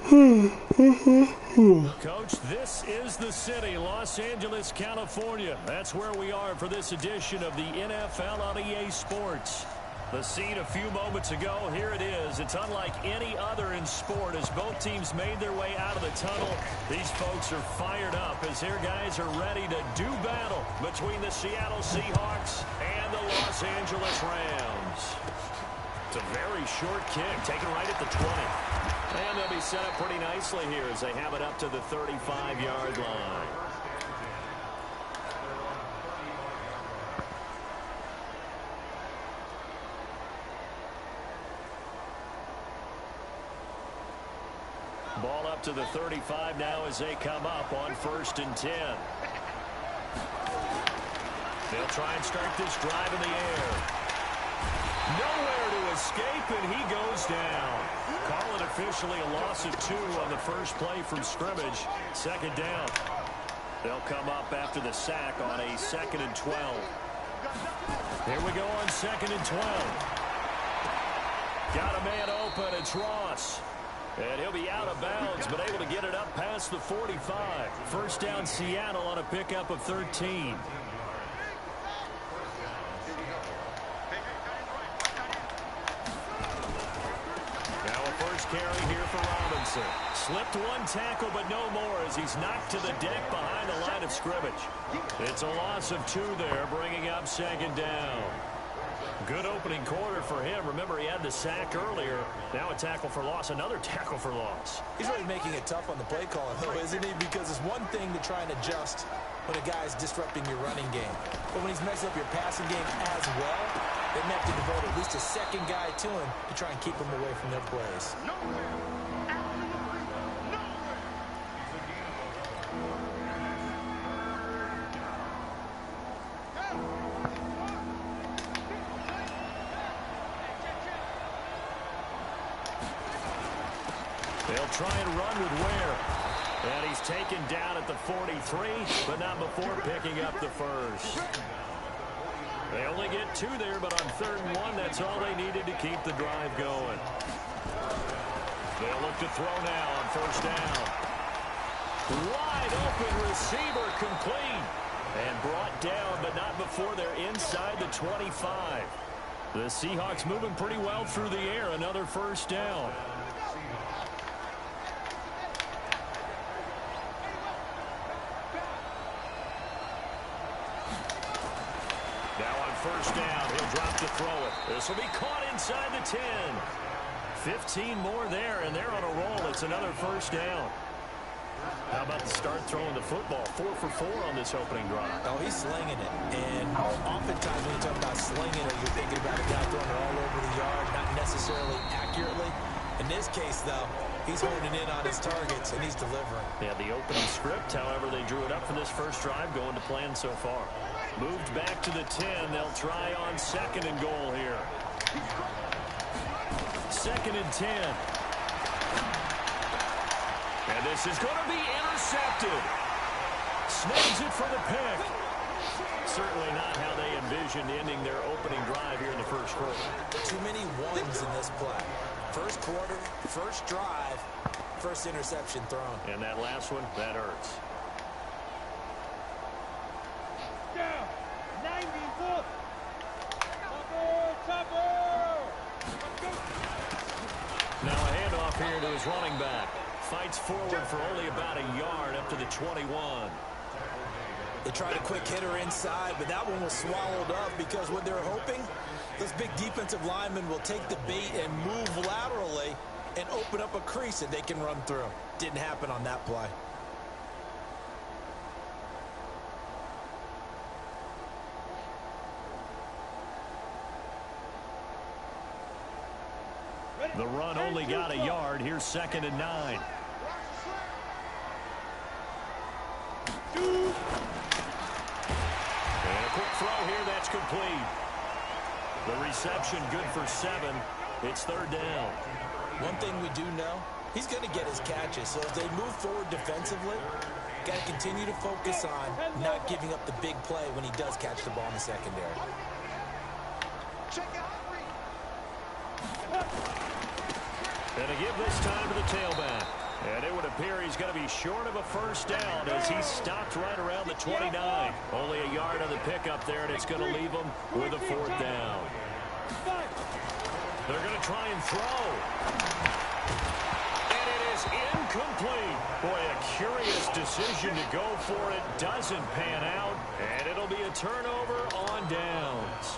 Coach, this is the city, Los Angeles, California. That's where we are for this edition of the NFL on EA Sports. The scene a few moments ago, here it is. It's unlike any other in sport as both teams made their way out of the tunnel. These folks are fired up as their guys are ready to do battle between the Seattle Seahawks and the Los Angeles Rams. It's a very short kick, taken right at the 20. And they'll be set up pretty nicely here as they have it up to the 35-yard line. Ball up to the 35 now as they come up on 1st and 10. They'll try and start this drive in the air. Nowhere to escape, and he goes down. Call it officially a loss of 2 on the first play from scrimmage. 2nd down. They'll come up after the sack on a 2nd and 12. Here we go on 2nd and 12. Got a man open. It's Ross. And he'll be out of bounds, but able to get it up past the 45. 1st down Seattle on a pickup of 13. Now a first carry here for Robinson. Slipped one tackle, but no more as he's knocked to the deck behind the line of scrimmage. It's a loss of 2 there, bringing up 2nd down. Good opening quarter for him. Remember, he had the sack earlier. Now a tackle for loss, another tackle for loss. He's really making it tough on the play caller, though, isn't he? Because it's one thing to try and adjust when a guy's disrupting your running game. But when he's messing up your passing game as well, they have to devote at least a second guy to him to try and keep him away from their plays. They'll try and run with Ware. And he's taken down at the 43, but not before picking up the first. They only get 2 there, but on 3rd and 1, that's all they needed to keep the drive going. They'll look to throw now on 1st down. Wide open receiver complete. And brought down, but not before they're inside the 25. The Seahawks moving pretty well through the air. Another 1st down. Now on 1st down, he'll drop to throw it. This will be caught inside the 10. 15 more there, and they're on a roll. It's another 1st down. How about the start throwing the football? 4 for 4 on this opening drive. Oh, he's slinging it. And oftentimes when you talk about slinging it, you're thinking about a guy throwing it all over the yard, not necessarily accurately. In this case, though, he's holding in on his targets, and he's delivering. Yeah, the opening script, however, they drew it up for this first drive, going to plan so far. Moved back to the 10. They'll try on 2nd and goal here. 2nd and 10. And this is going to be intercepted. Snags it for the pick. Certainly not how they envisioned ending their opening drive here in the first quarter. Too many ones in this play. First quarter, first drive, first interception thrown. And that last one, that hurts. Down, 94. Now a handoff here to his running back. Fights forward for only about a yard up to the 21. They tried a quick hitter inside, but that one was swallowed up because what they're hoping, those big defensive linemen will take the bait and move laterally and open up a crease that they can run through. Didn't happen on that play. The run only got a yard. Here's 2nd and 9. And a quick throw here. That's complete. The reception good for 7. It's 3rd down. One thing we do know, he's going to get his catches. So if they move forward defensively, got to continue to focus on not giving up the big play when he does catch the ball in the secondary. And a give this time to the tailback. And it would appear he's going to be short of a first down as he stopped right around the 29. Only a yard on the pickup there, and it's going to leave him with a fourth down. They're going to try and throw. And it is incomplete. Boy, a curious decision to go for it. Doesn't pan out, and it'll be a turnover on downs.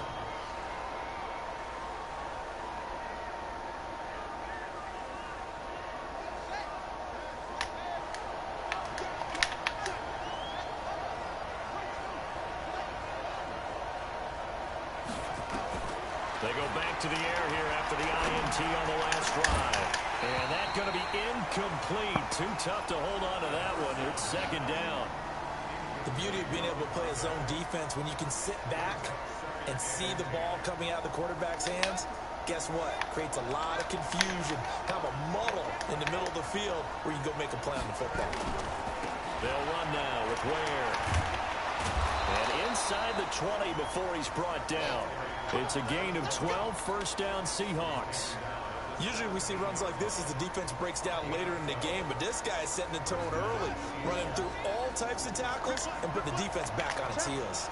They go back to the air here after the INT on the last drive. And that's going to be incomplete. Too tough to hold on to that one. It's second down. The beauty of being able to play a zone defense when you can sit back and see the ball coming out of the quarterback's hands, guess what? Creates a lot of confusion, kind of a muddle in the middle of the field where you can go make a play on the football. They'll run now with Ware. And inside the 20 before he's brought down. It's a gain of 12, first down Seahawks. Usually we see runs like this as the defense breaks down later in the game, but this guy is setting the tone early, running through all types of tackles and put the defense back on its heels.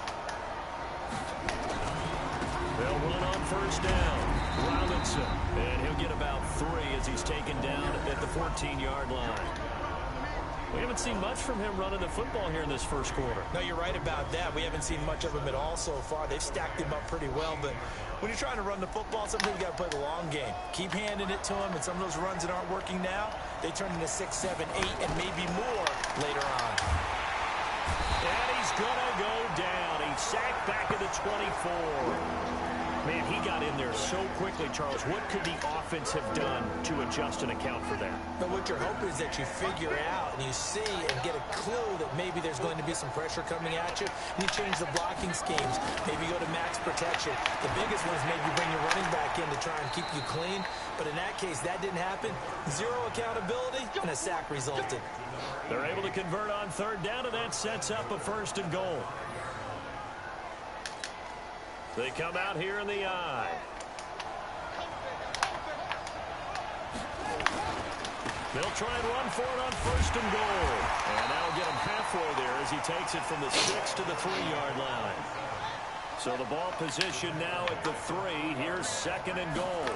They'll run on first down. Robinson, and he'll get about 3 as he's taken down at the 14-yard line. We haven't seen much from him running the football here in this first quarter. No, you're right about that. We haven't seen much of him at all so far. They've stacked him up pretty well, but when you're trying to run the football, sometimes you got to play the long game. Keep handing it to him, and some of those runs that aren't working now, they turn into 6, 7, 8, and maybe more later on. And he's going to go down. He's sacked back at the 24. Man, he got in there so quickly, Charles. What could the offense have done to adjust and account for that? But what you're hoping is that you figure out and you see and get a clue that maybe there's going to be some pressure coming at you, and you change the blocking schemes. Maybe go to max protection. The biggest one is maybe bring your running back in to try and keep you clean. But in that case, that didn't happen. Zero accountability, and a sack resulted. They're able to convert on third down, and that sets up a first and goal. They come out here in the I. They'll try and run for it on first and goal. And that'll get him halfway there as he takes it from the 6 to the 3-yard line. So the ball position now at the 3. Here's second and goal.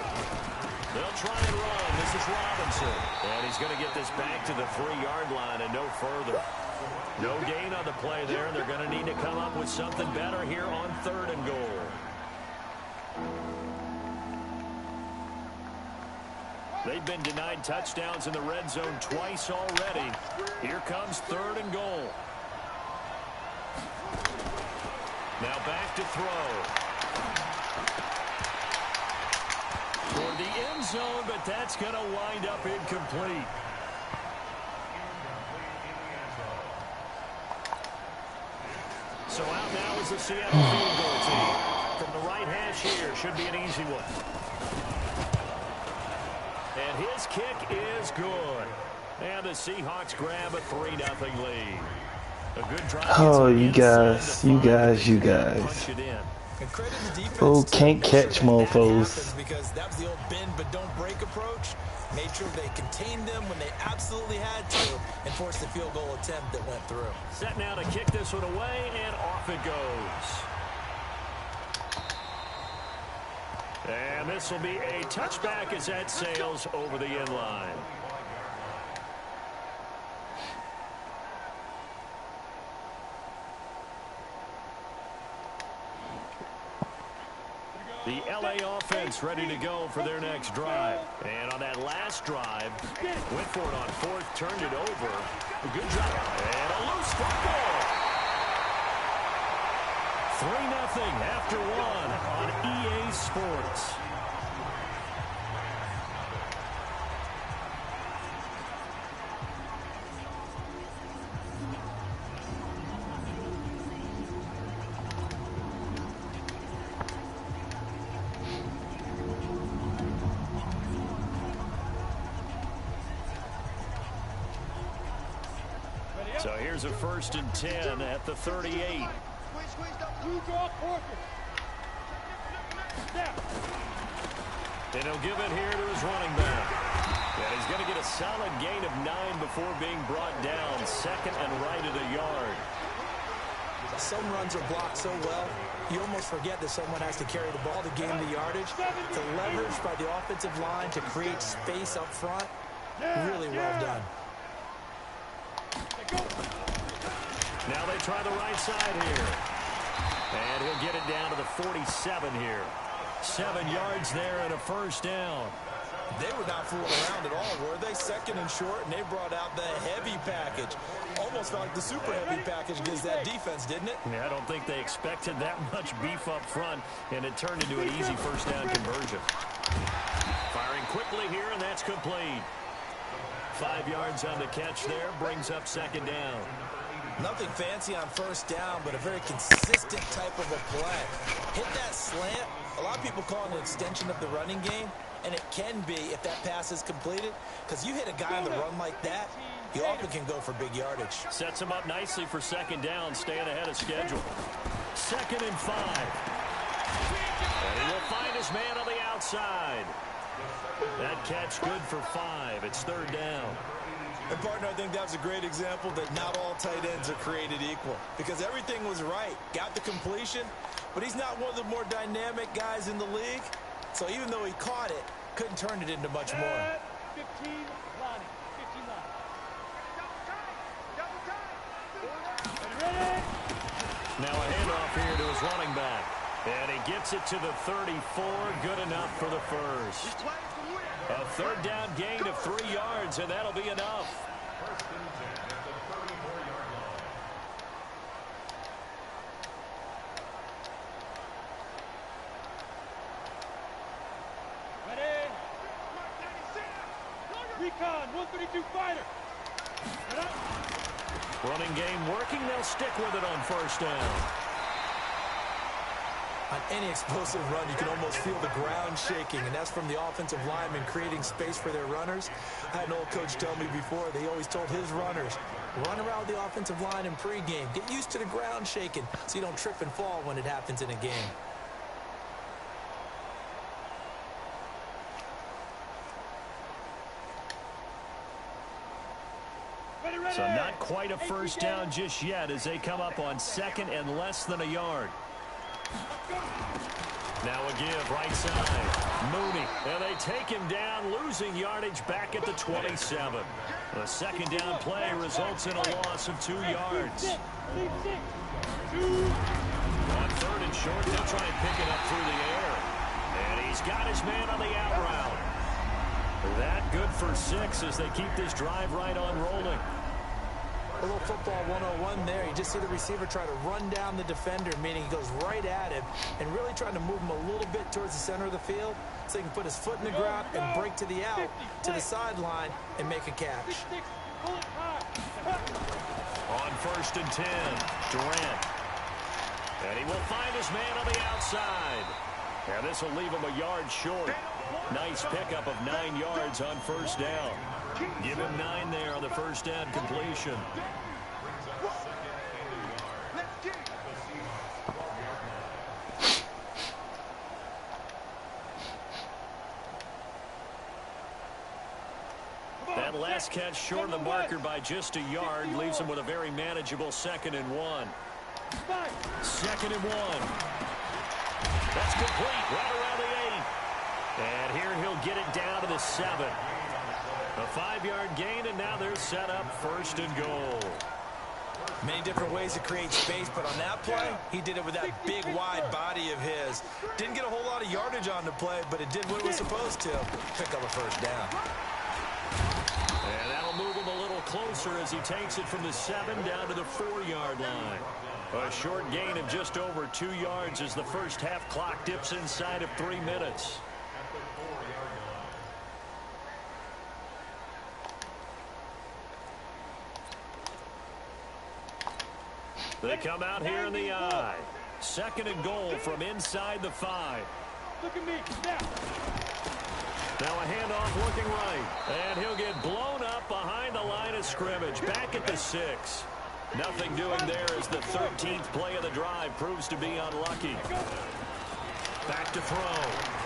They'll try and run. This is Robinson. And he's going to get this back to the 3-yard line and no further. No gain on the play there, and they're going to need to come up with something better here on third and goal. They've been denied touchdowns in the red zone twice already. Here comes third and goal. Now back to throw. Toward the end zone, but that's going to wind up incomplete. So out now is the Seattle field goal team. From the right hash here, should be an easy one. And his kick is good. And the Seahawks grab a 3-0 lead. A good drive. Oh, you guys. Oh, can't catch mofos. Because that was the old bend but don't break approach. Made sure they contained them when they absolutely had to and forced the field goal attempt that went through. Set now to kick this one away, and off it goes. And this will be a touchback as that sails over the end line. The LA offense ready to go for their next drive. And on that last drive, went for it on fourth, turned it over. A good job. And a loose football. 3-0 after one on EA Sports. So here's a 1st and 10 at the 38. And he'll give it here to his running back. And he's going to get a solid gain of 9 before being brought down. Second and right at a yard. Some runs are blocked so well, you almost forget that someone has to carry the ball to gain the yardage. The leverage by the offensive line to create space up front, really well done. Now they try the right side here. And he'll get it down to the 47 here. 7 yards there and a first down. They were not fooling around at all, were they? Second and short, and they brought out the heavy package. Almost felt like the super heavy package against that defense, didn't it? Yeah, I don't think they expected that much beef up front, and it turned into an easy first down conversion. Firing quickly here, and that's complete. 5 yards on the catch there, brings up second down. Nothing fancy on first down, but a very consistent type of a play. Hit that slant. A lot of people call it an extension of the running game, and it can be if that pass is completed, because you hit a guy on the run like that, you often can go for big yardage. Sets him up nicely for second down, staying ahead of schedule. 2nd and 5. And he will find his man on the outside. That catch good for 5. It's 3rd down. And, partner, I think that was a great example that not all tight ends are created equal, because everything was right. Got the completion, but he's not one of the more dynamic guys in the league. So even though he caught it, couldn't turn it into much more. 15 line. 15 line. Now a handoff here to his running back. And he gets it to the 34. Good enough for the first. A 3rd down gain of 3 yards, and that'll be enough. Recon, 132 fighter. Running game working. They'll stick with it on first down. On any explosive run, you can almost feel the ground shaking, and that's from the offensive linemen creating space for their runners. I had an old coach tell me before, they always told his runners, run around the offensive line in pregame. Get used to the ground shaking so you don't trip and fall when it happens in a game. So not quite a first down just yet as they come up on 2nd and less than a yard. Now a give right side. Mooney. And they take him down, losing yardage back at the 27. The 2nd down play results in a loss of 2 yards. On 3rd and short, they'll try and pick it up through the air. And he's got his man on the out route. That good for 6 as they keep this drive right on rolling. A little football 101 there. You just see the receiver try to run down the defender, meaning he goes right at him and really trying to move him a little bit towards the center of the field so he can put his foot in the ground and break to the out, to the sideline, and make a catch. On 1st and 10, Durant. And he will find his man on the outside. And this will leave him a yard short. Nice pickup of 9 yards on first down. Give him 9 there on the first down completion. That last catch short of the marker by just a yard leaves him with a very manageable 2nd and 1. 2nd and 1. That's complete right around the 8. And here he'll get it down to the 7. A 5-yard gain, and now they're set up 1st and goal. Many different ways to create space, but on that play, he did it with that big, wide body of his. Didn't get a whole lot of yardage on the play, but it did what it was supposed to. Pick up a first down. And that'll move him a little closer as he takes it from the 7 down to the 4-yard line. A short gain of just over 2 yards as the first half clock dips inside of 3 minutes. They come out here in the eye. 2nd and goal from inside the 5. Look at me now. Now a handoff looking right. And he'll get blown up behind the line of scrimmage. Back at the 6. Nothing doing there as the 13th play of the drive proves to be unlucky. Back to throw.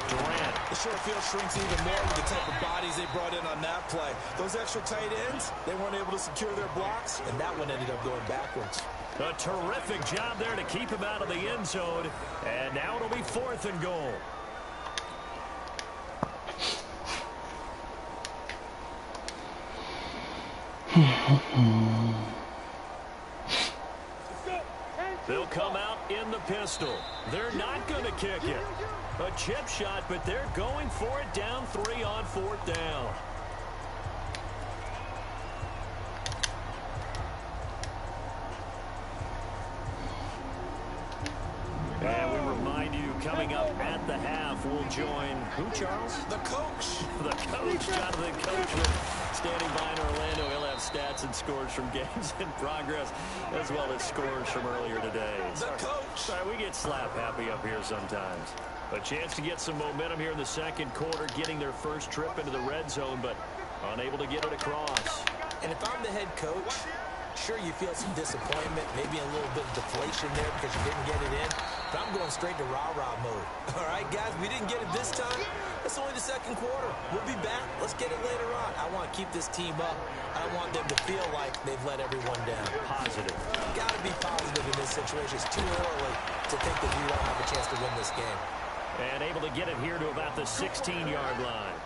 Durant. The short field shrinks even more with the type of bodies they brought in on that play. Those extra tight ends, they weren't able to secure their blocks, and that one ended up going backwards. A terrific job there to keep him out of the end zone. And now it'll be 4th and goal. They'll come out in the pistol. They're not going to kick it. A chip shot, but they're going for it down 3 on 4th down. And we remind you, coming up at the half, we'll join who, Charles? The coach. The coach, Jonathan Coachman, standing by in Orlando. He'll have stats and scores from games in progress, as well as scores from earlier today. The coach. Sorry, we get slap happy up here sometimes. A chance to get some momentum here in the second quarter, getting their first trip into the red zone, but unable to get it across. And if I'm the head coach, sure, you feel some disappointment, maybe a little bit of deflation there because you didn't get it in. But I'm going straight to rah-rah mode. All right, guys, we didn't get it this time. It's only the second quarter. We'll be back. Let's get it later on. I want to keep this team up. I don't want them to feel like they've let everyone down. Positive. Got to be positive in this situation. It's too early to think that we don't have a chance to win this game. And able to get it here to about the 16-yard line.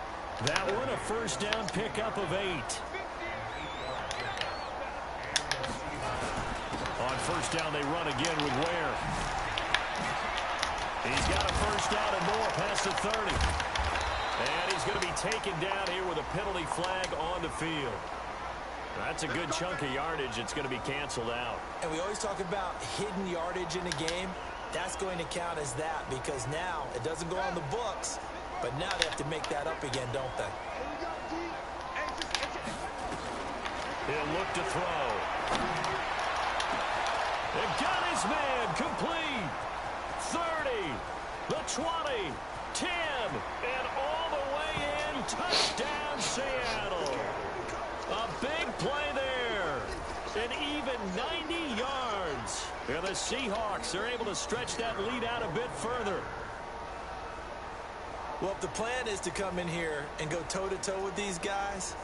That one a first down pickup of 8. On first down, they run again with Ware. He's got a first down and more past the 30. And he's going to be taken down here with a penalty flag on the field. That's a good chunk of yardage. It's going to be canceled out. And we always talk about hidden yardage in a game. That's going to count as that because now it doesn't go on the books, but now they have to make that up again, don't they? He'll look to throw. They got his man complete. 30, the 20, 10, and all the way in. Touchdown, Seattle. A big play there. An even 90 yards. And the Seahawks are able to stretch that lead out a bit further. Well, if the plan is to come in here and go toe-to-toe with these guys,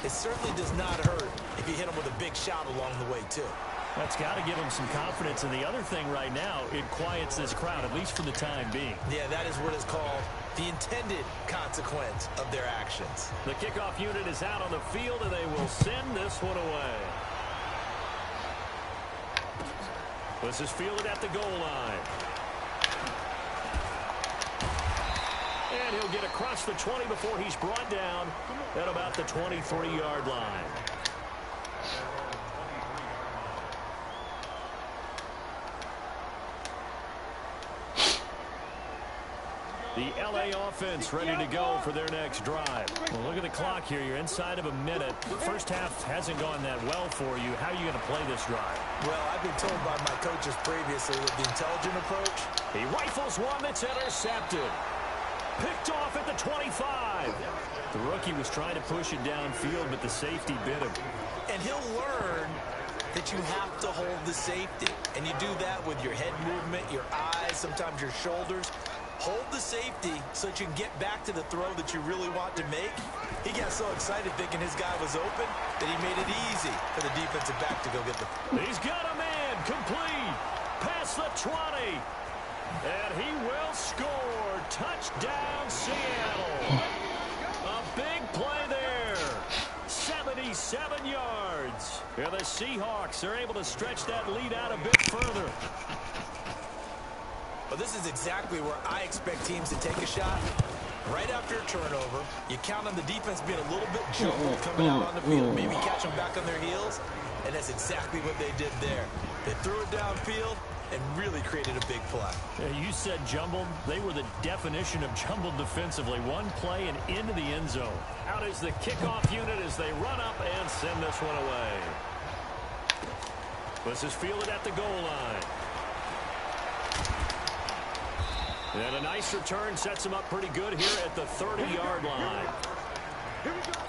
it certainly does not hurt if you hit them with a big shot along the way, too. That's got to give them some confidence. And the other thing right now, it quiets this crowd, at least for the time being. Yeah, that is what is called the intended consequence of their actions. The kickoff unit is out on the field, and they will send this one away. This is fielded at the goal line. And he'll get across the 20 before he's brought down at about the 23-yard line. The LA offense ready to go for their next drive. Well, look at the clock here. You're inside of a minute. The first half hasn't gone that well for you. How are you going to play this drive? Well, I've been told by my coaches previously that the intelligent approach. He rifles one that's intercepted. Picked off at the 25. The rookie was trying to push it downfield, but the safety bit him. And he'll learn that you have to hold the safety. And you do that with your head movement, your eyes, sometimes your shoulders. Hold the safety so that you can get back to the throw that you really want to make. He got so excited thinking his guy was open that he made it easy for the defensive back to go get the... He's got a man complete. Past the 20. And he will score. Touchdown, Seattle. A big play there. 77 yards. And the Seahawks are able to stretch that lead out a bit further. Well, this is exactly where I expect teams to take a shot. Right after a turnover, you count on the defense being a little bit jumbled coming out on the field, maybe catch them back on their heels, and that's exactly what they did there. They threw it downfield and really created a big play. You said jumbled. They were the definition of jumbled defensively. One play and into the end zone. Out is the kickoff unit as they run up and send this one away. This is fielded at the goal line. And a nice return sets him up pretty good here at the 30-yard line. Here we go.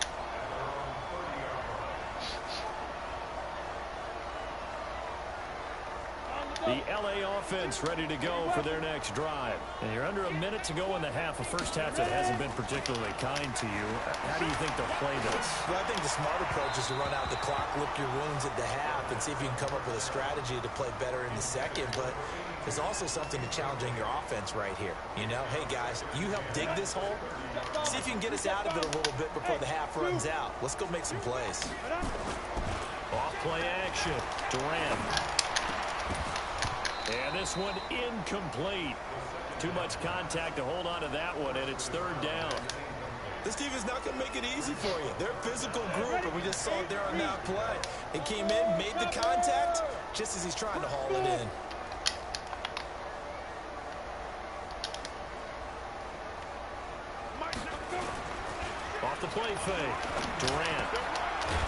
The LA offense ready to go for their next drive. And you're under a minute to go in the half, a first half that hasn't been particularly kind to you. How do you think they'll play this? Well, I think the smart approach is to run out the clock, lick your wounds at the half, and see if you can come up with a strategy to play better in the second. But there's also something to challenging your offense right here. You know, hey, guys, you help dig this hole. See if you can get us out of it a little bit before the half runs out. Let's go make some plays. Off play action. Durant. And this one incomplete. Too much contact to hold on to that one, and it's third down. This team is not going to make it easy for you. They're a physical group, and we just saw it there on that play. He came in, made the contact, just as he's trying to haul it in. Off the play fake. Durant.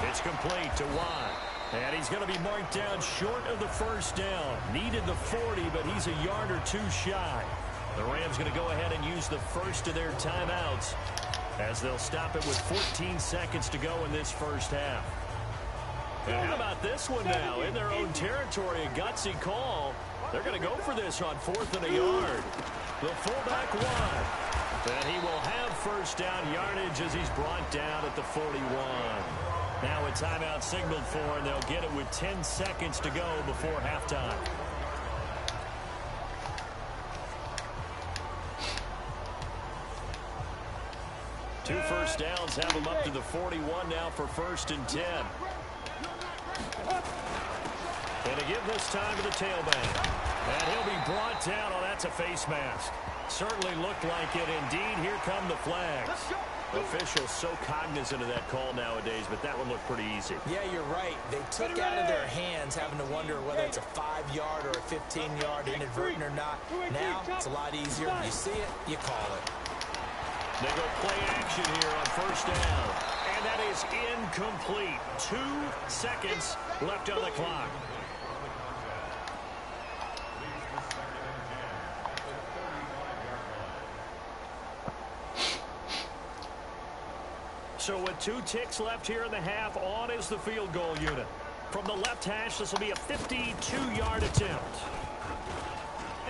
It's complete to Watt. And he's going to be marked down short of the first down. Needed the 40, but he's a yard or two shy. The Rams going to go ahead and use the first of their timeouts as they'll stop it with 14 seconds to go in this first half. And how about this one now? In their own territory, a gutsy call. They're going to go for this on 4th and a yard. The fullback Watt. And he will have first down yardage as he's brought down at the 41. Now a timeout signaled for, and they'll get it with 10 seconds to go before halftime. Two first downs have them up to the 41 now for 1st and 10. And to give this time to the tailback. And he'll be brought down. Oh, that's a face mask. Certainly looked like it. Indeed, here come the flags. Officials so cognizant of that call nowadays, but that one looked pretty easy. Yeah, you're right. They took out of their hands having to wonder whether it's a 5-yard or a 15-yard inadvertent or not. Now, it's a lot easier. You see it, you call it. They go play action here on first down. And that is incomplete. 2 seconds left on the clock. So with 2 ticks left here in the half, on is the field goal unit. From the left hash, this will be a 52-yard attempt.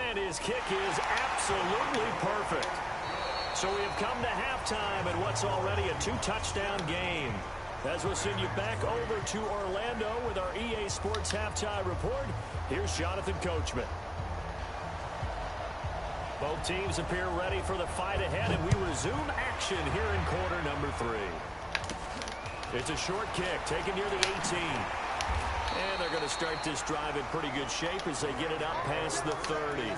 And his kick is absolutely perfect. So we have come to halftime in what's already a 2-touchdown game. As we'll send you back over to Orlando with our EA Sports Halftime Report, here's Jonathan Coachman. Both teams appear ready for the fight ahead, and we resume action here in quarter number 3. It's a short kick taken near the 18. And they're going to start this drive in pretty good shape as they get it up past the 30.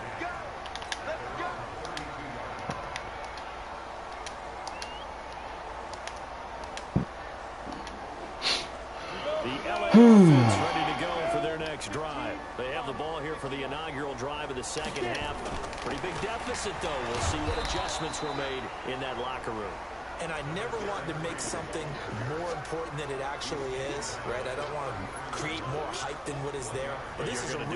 The LA offense ready to go for their next drive. They have the ball here for the inaugural drive of the second half. Pretty big deficit, though. We'll see what adjustments were made in that locker room. And I never want to make something more important than it actually is, right? I don't want to create more hype than what is there. But this is I'm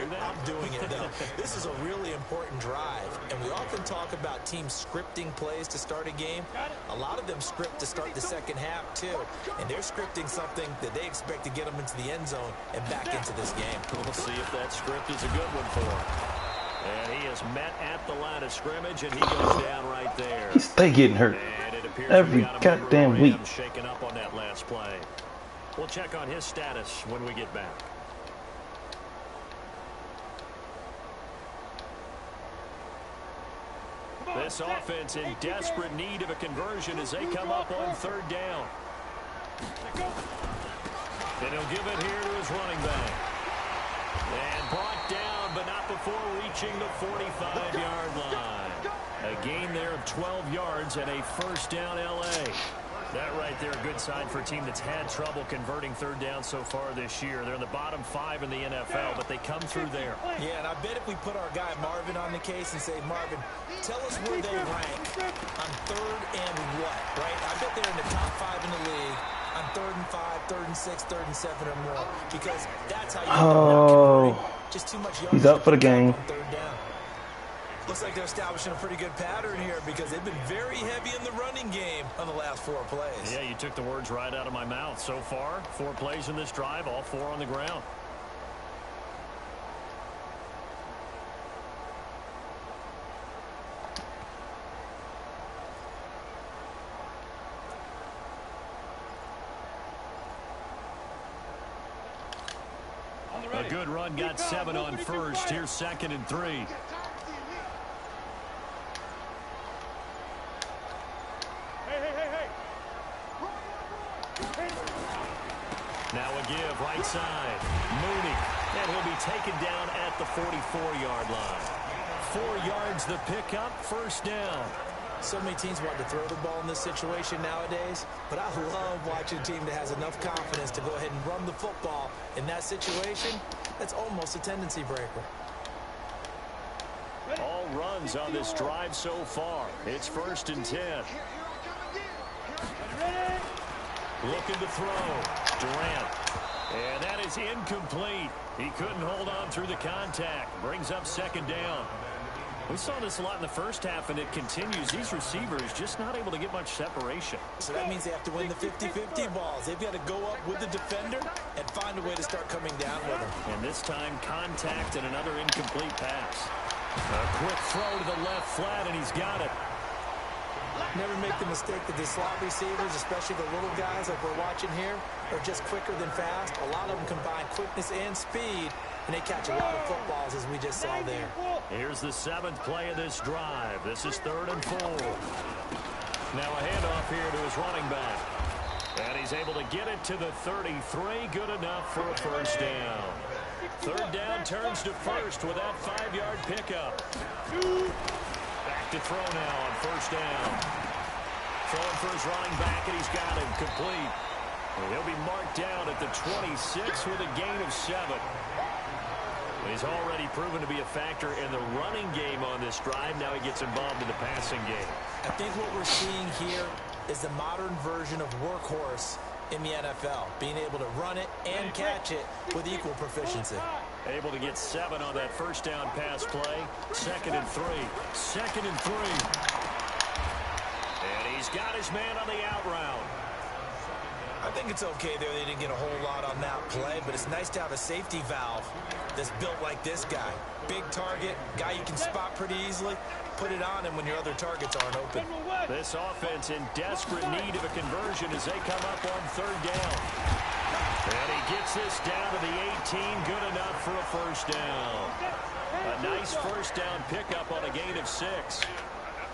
doing it, though. This is a really important drive. And we often talk about teams scripting plays to start a game. A lot of them script to start the second half, too. And they're scripting something that they expect to get them into the end zone and back into this game. We'll see if that script is a good one for him. And he is met at the line of scrimmage, and he goes down right there. They getting hurt every goddamn week. Shaken up on that last play. We'll check on his status when we get back. This offense in desperate need of a conversion as they come up on 3rd down. And he'll give it here to his running back. And brought down, but not before reaching the 45-yard line. A gain there of 12 yards and a first down L.A. That right there, a good sign for a team that's had trouble converting 3rd down so far this year. They're in the bottom 5 in the NFL, but they come through there. Yeah, and I bet if we put our guy Marvin on the case and say, Marvin, tell us where they rank on 3rd and what, right? I bet they're in the top 5 in the league on 3rd and 5, 3rd and 6, 3rd and 7 or more, because that's how you just too much yards. He's up for the game. 3rd down. Looks like they're establishing a pretty good pattern here because they've been very heavy in the running game on the last 4 plays. Yeah, you took the words right out of my mouth. So far, 4 plays in this drive, all 4 on the ground. good run, got 7 on first. Here's 2nd and 3. Now a give, right side. Mooney. And he'll be taken down at the 44-yard line. 4 yards the pickup, first down. So many teams want to throw the ball in this situation nowadays, but I love watching a team that has enough confidence to go ahead and run the football. In that situation, that's almost a tendency breaker. All runs on this drive so far. It's 1st and 10. Looking to throw. Durant. And that is incomplete. He couldn't hold on through the contact. Brings up 2nd down. We saw this a lot in the first half, and it continues. These receivers just not able to get much separation. So that means they have to win the 50-50 balls. They've got to go up with the defender and find a way to start coming down with him. And this time, contact and another incomplete pass. A quick throw to the left flat, and he's got it. Never make the mistake that the slot receivers, especially the little guys like we're watching here, are just quicker than fast. A lot of them combine quickness and speed, and they catch a lot of footballs, as we just saw there. Here's the 7th play of this drive. This is 3rd and 4. Now a handoff here to his running back. And he's able to get it to the 33. Good enough for a first down. 3rd down turns to 1st with that 5-yard pickup. Back to throw now on 1st down. Throwing for his running back, and he's got him complete. And he'll be marked down at the 26 with a gain of 7. He's already proven to be a factor in the running game on this drive. Now he gets involved in the passing game. I think what we're seeing here is the modern version of workhorse in the NFL, being able to run it and catch it with equal proficiency. Able to get 7 on that first down pass play. 2nd and 3. 2nd and 3. And he's got his man on the out route. I think it's okay there. They didn't get a whole lot on that play, but it's nice to have a safety valve that's built like this guy. Big target, guy you can spot pretty easily. Put it on him when your other targets aren't open. This offense in desperate need of a conversion as they come up on 3rd down. And he gets this down to the 18. Good enough for a first down. A nice first down pickup on a gain of 6.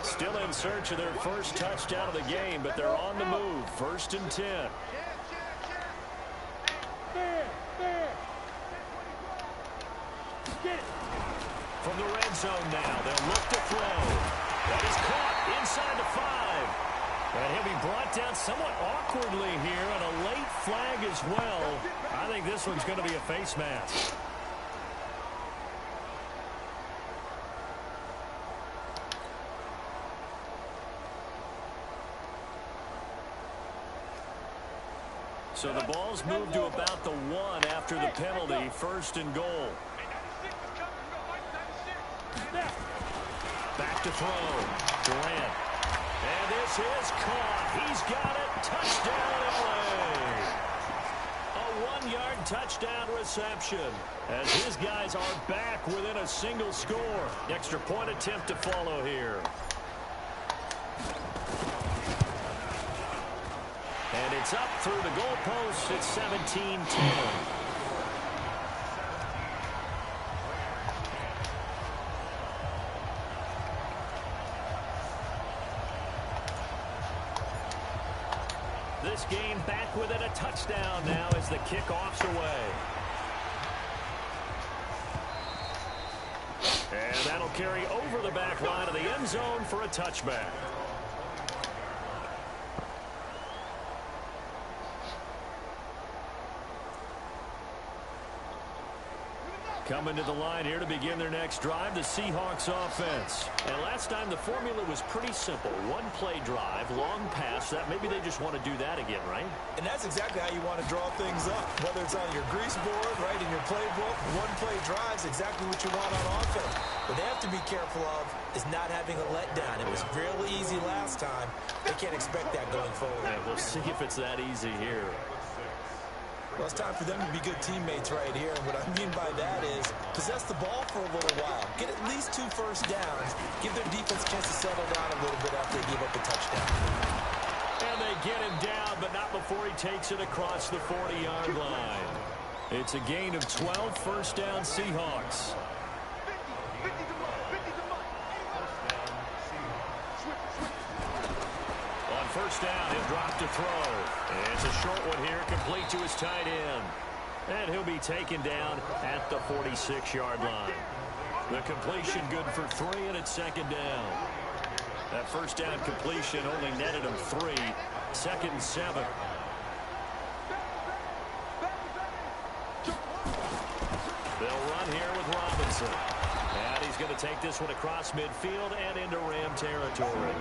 Still in search of their first touchdown of the game, but they're on the move. 1st and 10. From the red zone now, they'll look to throw. That is caught inside the 5. And he'll be brought down somewhat awkwardly here, and a late flag as well. I think this one's going to be a face mask. So the ball's moved to about the 1 after the penalty. 1st and goal. Back to throw. Durant. And this is caught. He's got it. Touchdown, LA. A 1-yard touchdown reception as his guys are back within a single score. Extra point attempt to follow here. And it's up through the goalpost. It's 17-10. This game back within a touchdown now as the kickoff's away. And that'll carry over the back line of the end zone for a touchback. Coming to the line here to begin their next drive, the Seahawks offense. And last time the formula was pretty simple. 1-play drive, long pass. That maybe they just want to do that again, right? And that's exactly how you want to draw things up. Whether it's on your grease board, right, in your playbook, 1-play drives exactly what you want on offense. What they have to be careful of is not having a letdown. It was real easy last time. They can't expect that going forward. Yeah, we'll see if it's that easy here. Well, it's time for them to be good teammates right here. And what I mean by that is possess the ball for a little while. Get at least 2 first downs. Give their defense a chance to settle down a little bit after they give up a touchdown. And they get him down, but not before he takes it across the 40-yard line. It's a gain of 12, first down Seahawks. On first down, he'll drop to throw. It's a short one here, complete to his tight end. And he'll be taken down at the 46-yard line. The completion good for 3, and it's second down. That first down completion only netted him 3. Second and 7. They'll run here with Robinson. And he's going to take this one across midfield and into Ram territory.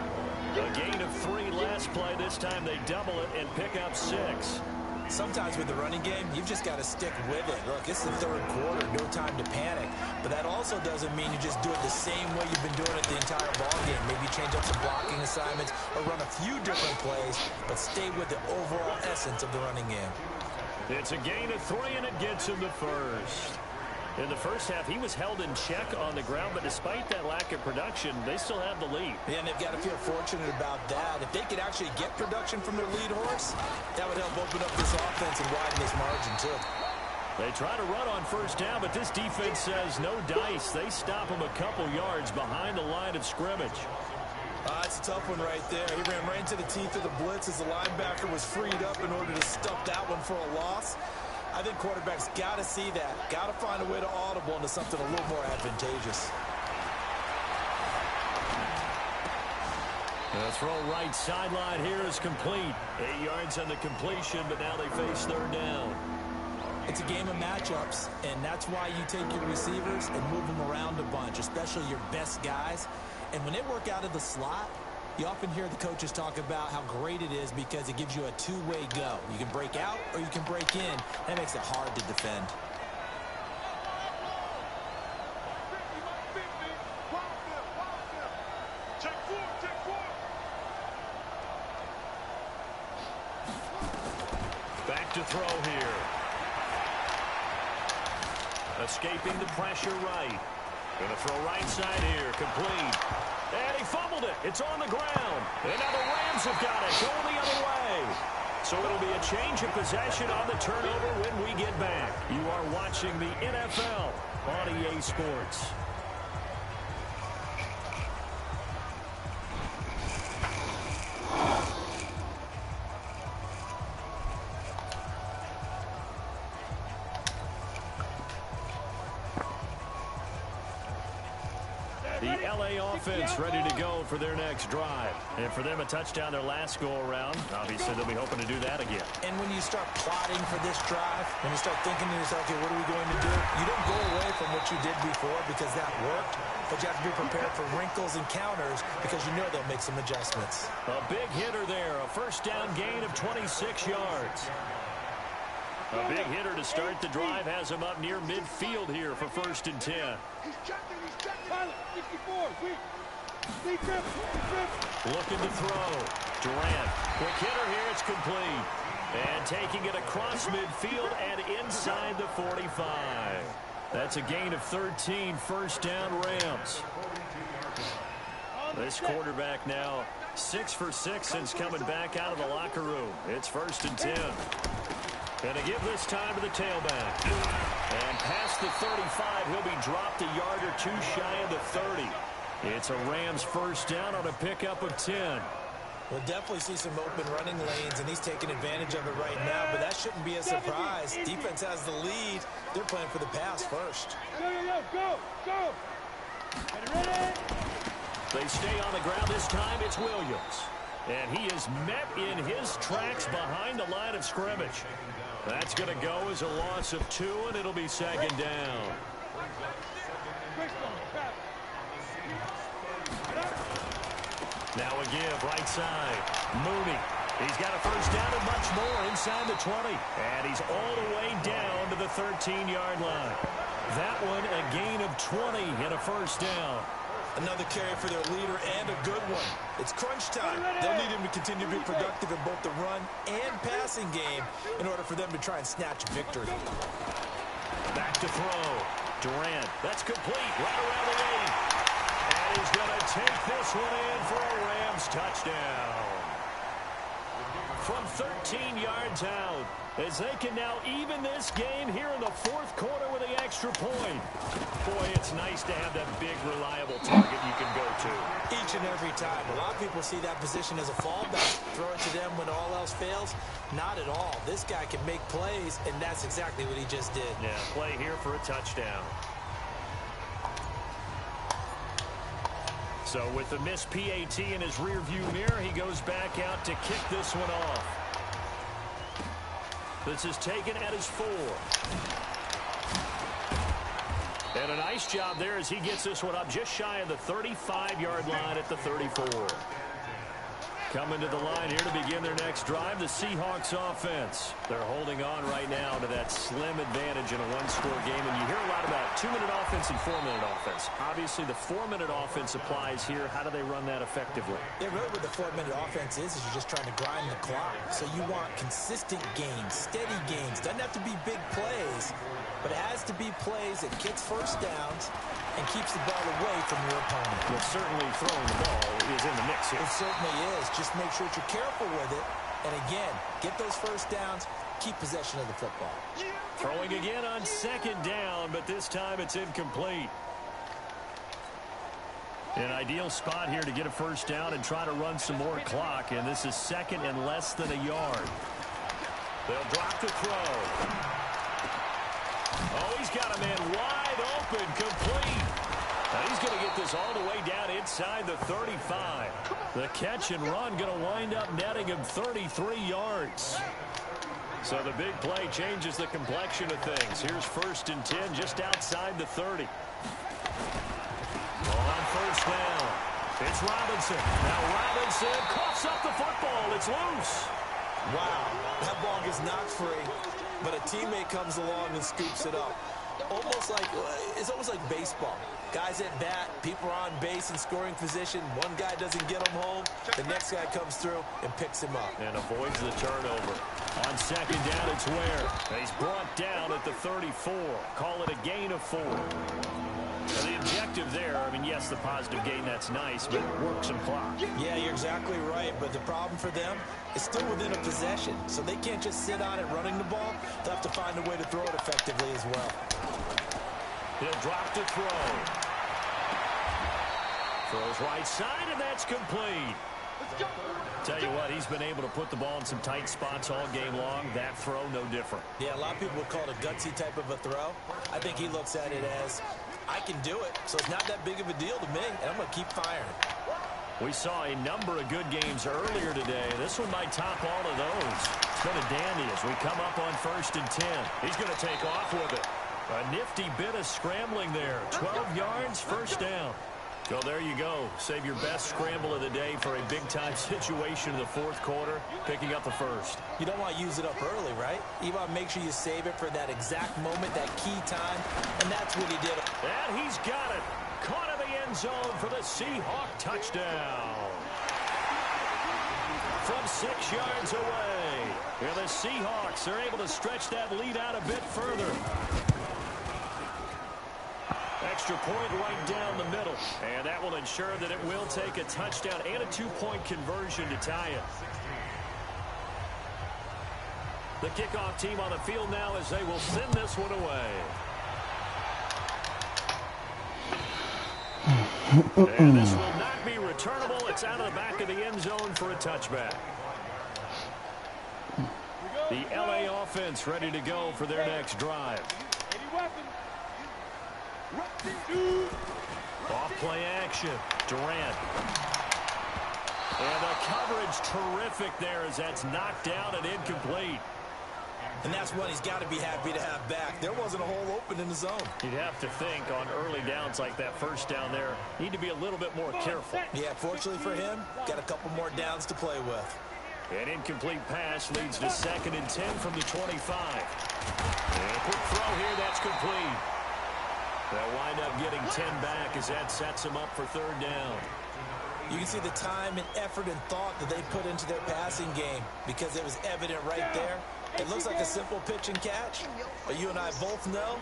A gain of 3 last play. This time they double it and pick up 6. Sometimes with the running game, you've just got to stick with it. Look, it's the third quarter, no time to panic. But that also doesn't mean you just do it the same way you've been doing it the entire ball game. Maybe change up some blocking assignments or run a few different plays, but stay with the overall essence of the running game. It's a gain of 3, and it gets him the first. In the first half, he was held in check on the ground, but despite that lack of production, they still have the lead. Yeah, and they've got to feel fortunate about that. If they could actually get production from their lead horse, that would help open up this offense and widen this margin, too. They try to run on first down, but this defense says no dice. They stop him a couple yards behind the line of scrimmage. It's a tough one right there. He ran right into the teeth of the blitz as the linebacker was freed up in order to stuff that one for a loss. I think quarterbacks got to see that. Got to find a way to audible into something a little more advantageous. The throw right sideline here is complete. 8 yards on the completion, but now they face third down. It's a game of matchups, and that's why you take your receivers and move them around a bunch, especially your best guys. And when they work out of the slot, you often hear the coaches talk about how great it is because it gives you a two-way go. You can break out or you can break in. That makes it hard to defend. Back to throw here. Escaping the pressure right. Gonna throw right side here, complete. And he fumbled it. It's on the ground. And now the Rams have got it, going the other way. So it'll be a change of possession on the turnover when we get back. You are watching the NFL on EA Sports. The LA offense ready to go for their next drive. And for them, a touchdown their last go-around. Obviously, they'll be hoping to do that again. And when you start plotting for this drive, when you start thinking to yourself, okay, what are we going to do? You don't go away from what you did before because that worked, but you have to be prepared for wrinkles and counters because you know they'll make some adjustments. A big hitter there, a first down gain of 26 yards. A big hitter to start the drive has him up near midfield here for 1st and 10. Looking to throw. Durant. Quick hitter here. It's complete. And taking it across midfield and inside the 45. That's a gain of 13. First down Rams. This quarterback now 6 for 6 since coming back out of the locker room. It's 1st and 10. And to give this time to the tailback. And past the 35, he'll be dropped a yard or two shy of the 30. It's a Rams first down on a pickup of 10. We'll definitely see some open running lanes, and he's taking advantage of it right now, but that shouldn't be a surprise. Defense has the lead. They're playing for the pass first. Go! Ready? They stay on the ground this time. It's Williams. And he is met in his tracks behind the line of scrimmage. That's going to go as a loss of 2, and it'll be second down. Now a give, right side. Mooney. He's got a first down and much more inside the 20. And he's all the way down to the 13-yard line. That one a gain of 20 and a first down. Another carry for their leader and a good one. It's crunch time. They'll need him to continue to be productive in both the run and passing game in order for them to try and snatch victory. Back to throw. Durant. That's complete. Right around the lane. And he's going to take this one in for a Rams touchdown. from 13 yards out, as they can now even this game here in the fourth quarter with the extra point. Boy, it's nice to have that big, reliable target you can go to. Each and every time. A lot of people see that position as a fallback. Throw it to them when all else fails. Not at all. This guy can make plays, and that's exactly what he just did. Yeah, play here for a touchdown. So with the missed PAT in his rearview mirror, he goes back out to kick this one off. This is taken at his 4. And a nice job there as he gets this one up just shy of the 35-yard line at the 34. Coming to the line here to begin their next drive, the Seahawks offense. They're holding on right now to that slim advantage in a one-score game. And you hear a lot about 2-minute offense and 4-minute offense. Obviously, the 4-minute offense applies here. How do they run that effectively? Yeah, really what the 4-minute offense is you're just trying to grind the clock. So you want consistent gains, steady gains. Doesn't have to be big plays, but it has to be plays that gets first downs and keeps the ball away from your opponent. Well, certainly throwing the ball is in the mix here. It certainly is. Just make sure that you're careful with it. And again, get those first downs, keep possession of the football. Throwing again on second down, but this time it's incomplete. An ideal spot here to get a first down and try to run some more clock, and this is second and less than a yard. They'll drop to throw. Oh, he's got a man wide open, complete. Now he's going to get this all the way down inside the 35. The catch and run going to wind up netting him 33 yards. So the big play changes the complexion of things. Here's 1st and 10 just outside the 30. On first down, it's Robinson. Now Robinson coughs up the football. It's loose. Wow, that ball gets knocked free, but a teammate comes along and scoops it up. It's almost like baseball. Guys at bat, people are on base in scoring position. One guy doesn't get him home. The next guy comes through and picks him up. And avoids the turnover. On second down, it's Ware. He's brought down at the 34. Call it a gain of 4. Now the objective there, I mean, yes, the positive gain, that's nice, but work some clock. Yeah, you're exactly right, but the problem for them is still within a possession, so they can't just sit on it running the ball. They'll have to find a way to throw it effectively as well. He'll drop to throw. Throws right side, and that's complete. Tell you what, he's been able to put the ball in some tight spots all game long. That throw, no different. Yeah, a lot of people would call it a gutsy type of a throw. I think he looks at it as, I can do it, so it's not that big of a deal to me, and I'm going to keep firing. We saw a number of good games earlier today. This one might top all of those. It's been a dandy as we come up on 1st and 10. He's going to take off with it. A nifty bit of scrambling there. 12 yards, first down. So there you go. Save your best scramble of the day for a big-time situation in the fourth quarter, picking up the first. You don't want to use it up early, right? You want to make sure you save it for that exact moment, that key time, and that's what he did. And he's got it. Caught in the end zone for the Seahawk touchdown. From 6 yards away. And the Seahawks are able to stretch that lead out a bit further. Extra point right down the middle. And that will ensure that it will take a touchdown and a 2-point conversion to tie it. The kickoff team on the field now as they will send this one away. And this will not be returnable. It's out of the back of the end zone for a touchback. The LA offense ready to go for their next drive. Off play action. Durant. And the coverage terrific there as that's knocked down and incomplete. And that's what he's got to be happy to have back. There wasn't a hole open in the zone. You'd have to think on early downs like that first down there, need to be a little bit more careful. Yeah, fortunately for him, got a couple more downs to play with. An incomplete pass leads to 2nd and 10 from the 25. And a quick throw here, that's complete. They'll wind up getting 10 back as that sets them up for 3rd down. You can see the time and effort and thought that they put into their passing game because it was evident right there. It looks like a simple pitch and catch, but you and I both know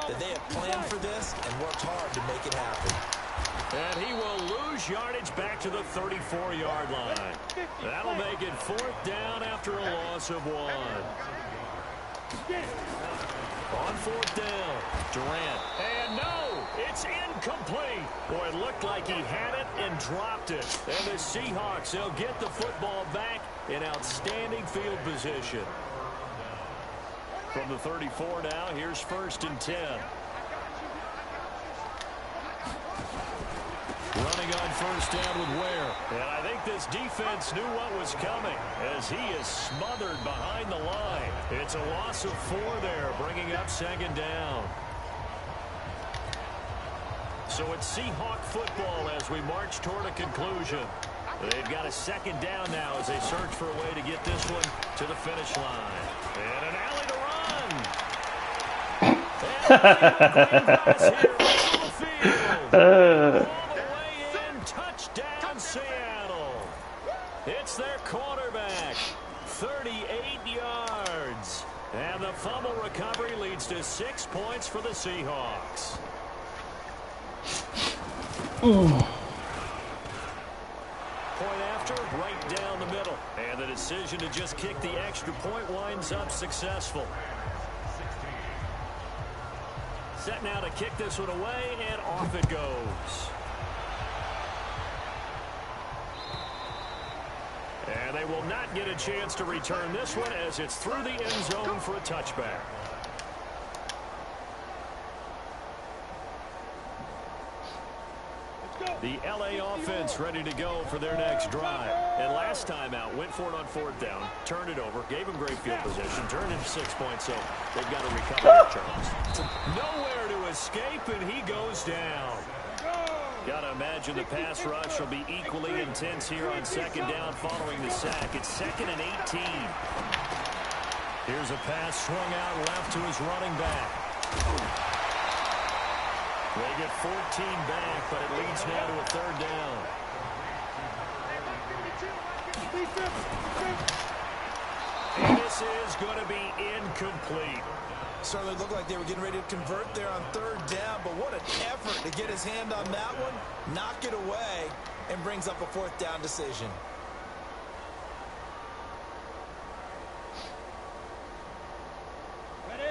that they have planned for this and worked hard to make it happen. And he will lose yardage back to the 34-yard line. That'll make it 4th down after a loss of 1. On 4th down, Durant. And no, it's incomplete. Boy, it looked like he had it and dropped it. And the Seahawks, they'll get the football back in outstanding field position. From the 34 now, here's 1st and 10. Running on 1st down with Ware. And I think this defense knew what was coming as he is smothered behind the line. It's a loss of 4 there, bringing up 2nd down. So it's Seahawk football as we march toward a conclusion. They've got a 2nd down now as they search for a way to get this one to the finish line. And an alley to run. And a here on the field. Touchdown, Seattle. It's their quarterback. 38 yards. And the fumble recovery leads to 6 points for the Seahawks. Point after, right down the middle. And the decision to just kick the extra point winds up successful. Set now to kick this one away, and off it goes. And they will not get a chance to return this one as it's through the end zone for a touchback. The LA offense ready to go for their next drive. And last time out, went for it on 4th down, turned it over, gave them great field position, turned into 6 points, so they've got to recover their turns. Nowhere to escape, and he goes down. Got to imagine the pass rush will be equally intense here on 2nd down following the sack. It's 2nd and 18. Here's a pass swung out left to his running back. They get 14 back, but it leads now to a 3rd down. And this is going to be incomplete. Certainly looked like they were getting ready to convert there on 3rd down, but what an effort to get his hand on that one, knock it away, and brings up a 4th down decision.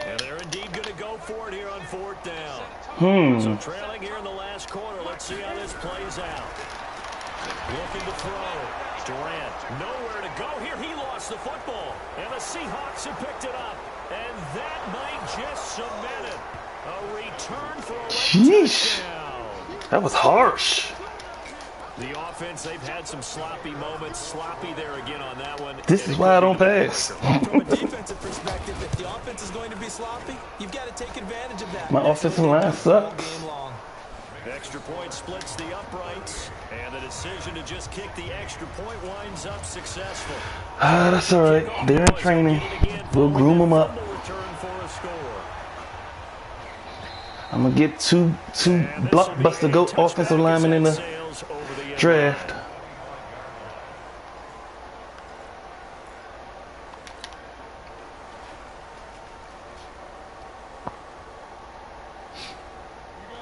And they're indeed going to go for it here on 4th down. So trailing here in the last quarter. Let's see how this plays out. Looking to throw. Durant, nowhere to go here. He lost the football. And the Seahawks have picked it up. And that might just cement it. A return for a late touchdown. That was harsh. The offense, they've had some sloppy moments. Sloppy there again on that one. This is why I don't pass. From a defensive perspective, if the offense is going to be sloppy, you've got to take advantage of that. My offensive line sucks. Extra point splits the uprights, and the decision to just kick the extra point winds up successful. That's all right. They're in training. We'll groom them up. I'm gonna get two blockbuster GOAT offensive linemen in the draft.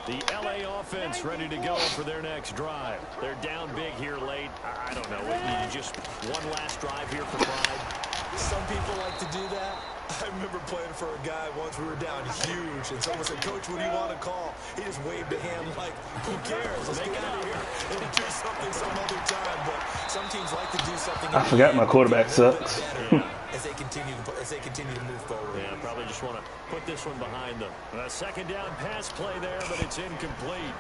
The LA offense ready to go for their next drive. They're down big here late. I don't know. Just one last drive here for pride. Some people like to do that. I remember playing for a guy once. We were down huge, and someone said, "Coach, what do you want to call?" He just waved a hand like, "Who cares? Let's get out of here and do something some other time." But some teams like to do something. I forgot my quarterback sucks. As they continue to move forward. Yeah, probably just want to put this one behind them. A 2nd down pass play there, but it's incomplete.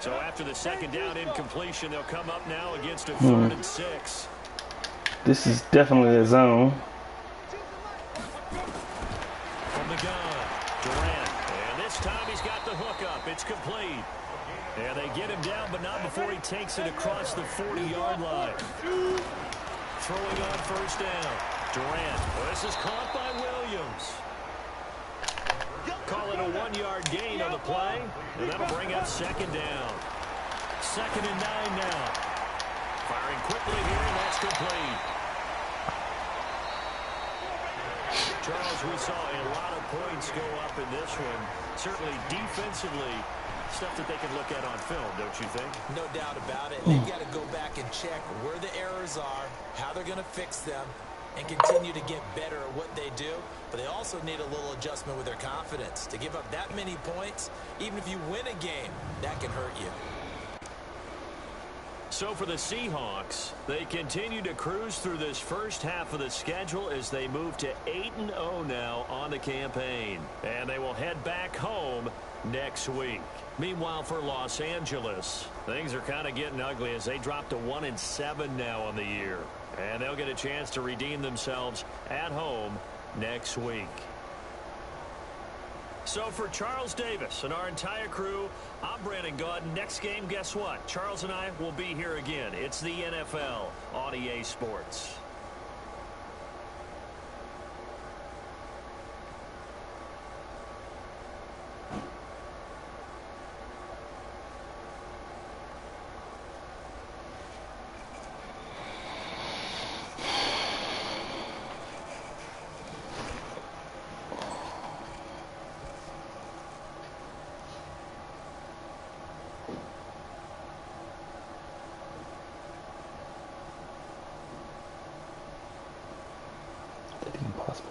So after the 2nd down incompletion, they'll come up now against a 3rd and 6. This is definitely a zone. From the gun, Durant. And this time he's got the hook up. It's complete. And they get him down, but not before he takes it across the 40-yard line. Throwing on 1st down. Durant. Well, this is caught by Williams. Call it a 1-yard gain on the play. And that'll bring up 2nd down. 2nd and 9 now. Firing quickly here, and that's complete. Charles, we saw a lot of points go up in this one. Certainly defensively, Stuff that they can look at on film, don't you think? No doubt about it. They've got to go back and check where the errors are, how they're going to fix them, and continue to get better at what they do. But they also need a little adjustment with their confidence. To give up that many points, even if you win a game, that can hurt you. So for the Seahawks, they continue to cruise through this first half of the schedule as they move to 8-0 now on the campaign. And they will head back home next week. Meanwhile, for Los Angeles, things are kind of getting ugly as they drop to 1-7 now on the year. And they'll get a chance to redeem themselves at home next week. So for Charles Davis and our entire crew, I'm Brandon Gaudin. Next game, guess what? Charles and I will be here again. It's the NFL on EA Sports. Impossible.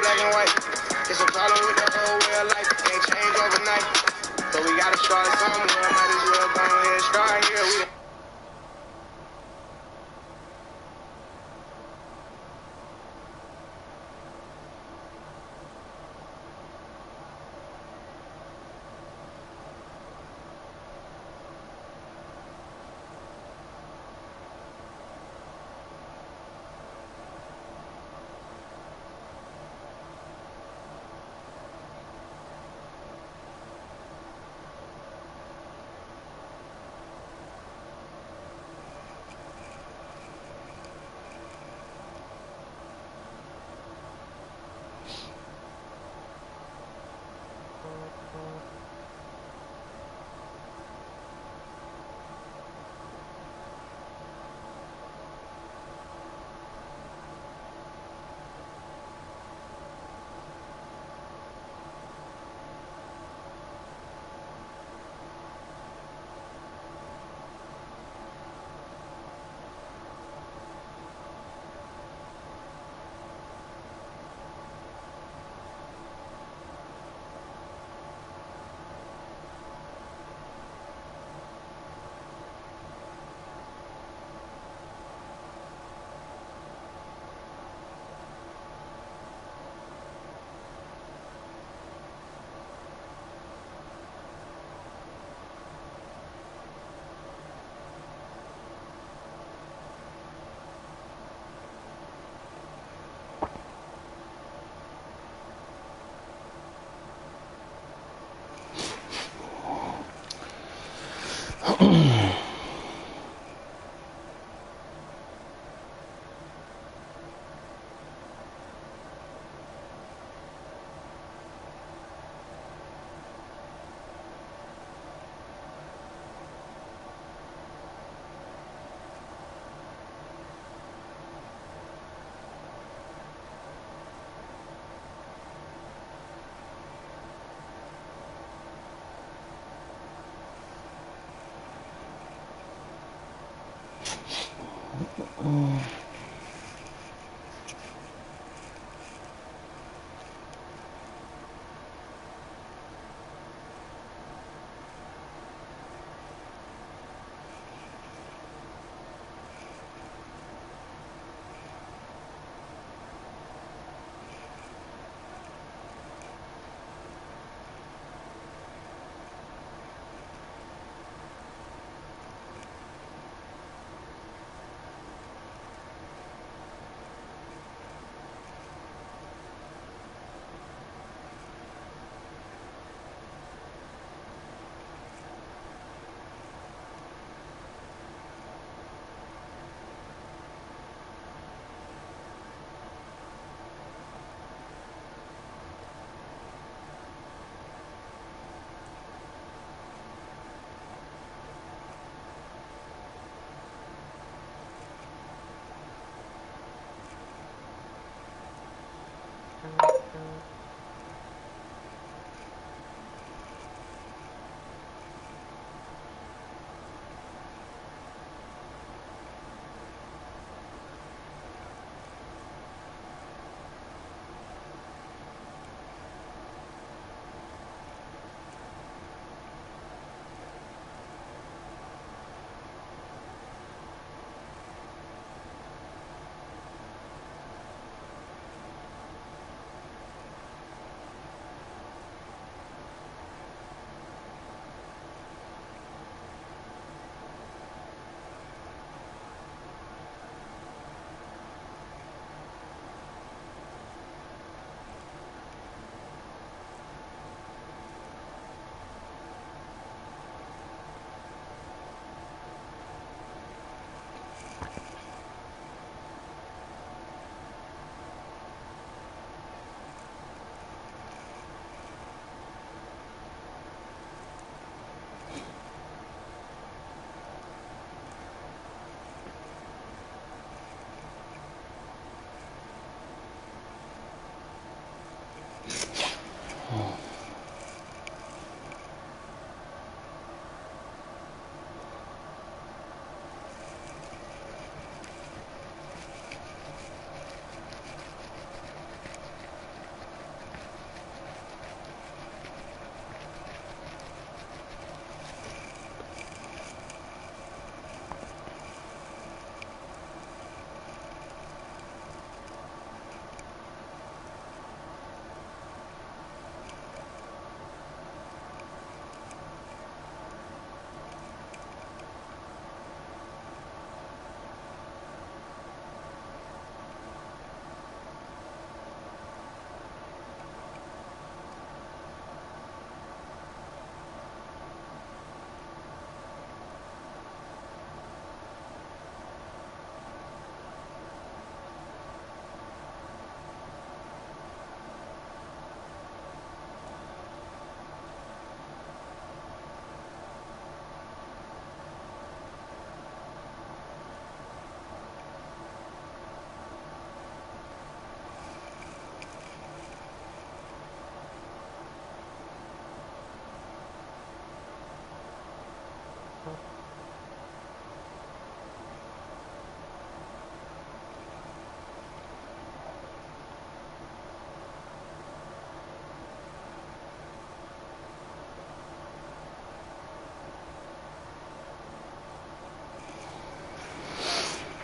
Black and white. It's a problem with the whole way of life. Can't change overnight. So we gotta start somewhere. Might as well go ahead and start here.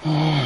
Oh.